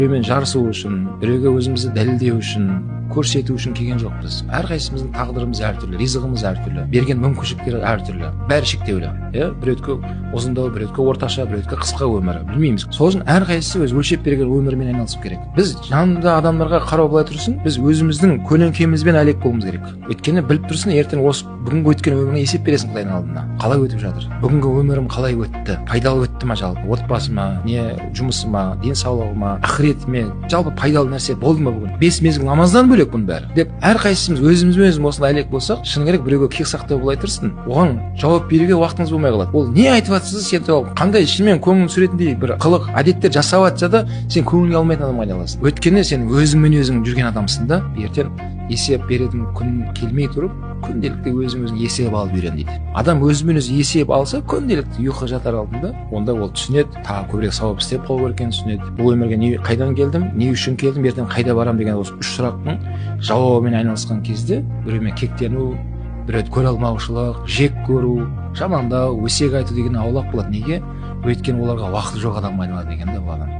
біреумен жарысу үшін, біреуге өзімізді дәлелдеу үшін, көрсету үшін келген жоқпыз. Әрқайсымыздың тағдырымыз әртүрлі, ризығымыз әртүрлі, берген мүмкіншіліктер әртүрлі, бәрі шектеулі. Біреудікі ұзындау, біреудікі орташа, біреудікі қысқа өмірі, білмейміз. Сол үшін әрқайсысы өз өлшеп берген өмірмен айналысып керек. Біз жанында адамдарға қарау былай тұрсын, біз өзіміздің көлеңкемізбен әлек болуымыз керек. Өйткені біліп тұрсын, ертең осы бүгінгі өткен өміріңе есеп бересің Құдайдың алдында. Қалай өтіп жатыр? Бүгінгі өмірім қалай өтті? Пайдалы өтті ма жалпы? Отбасыма, не жұмысыма, денсаулығыма, ақыретіме, жалпы пайдалы нәрсе болды ма бүгін? 5 мезгіл намаздан бөлек бұның бәрі. Деп әрқайсымыз өзіміз осындай әлек болсақ, шыны керек біреуге кек сақтау былай тұрсын, оған жауап беруге уақытыңыз болмай қалады. Ол не айтып жатсыз, сен қандай шынымен көңіл сүретіндей бір қылық, әдеттер жасап жатса да, сен көңілге алмайтын адамға айналасың. Өйткені сен өзіңмен өзің жүрген адамсың да, ертең есеп беретін күн келмей тұрып, күнделікті өзің есеп алып үйрен дейді. Адам өзімен өзі есеп алса, күнделікті ұйқы жатар алдында, онда ол түсінеді, тағы көбірек сауап істеп қалу керек екенін түсінеді. Бұл өмірге қайдан келдім, не үшін келдім, ертең қайда барамын деген осы 3 сұрақтың жауабымен айналысқан кезде біреумен кектену, біреуді көре алмаушылық, жек көру, жамандау, өсек айту деген аулақ болады. Неге? Өйткені оларға уақыты жоқ адамға айналады екен де бұл адам.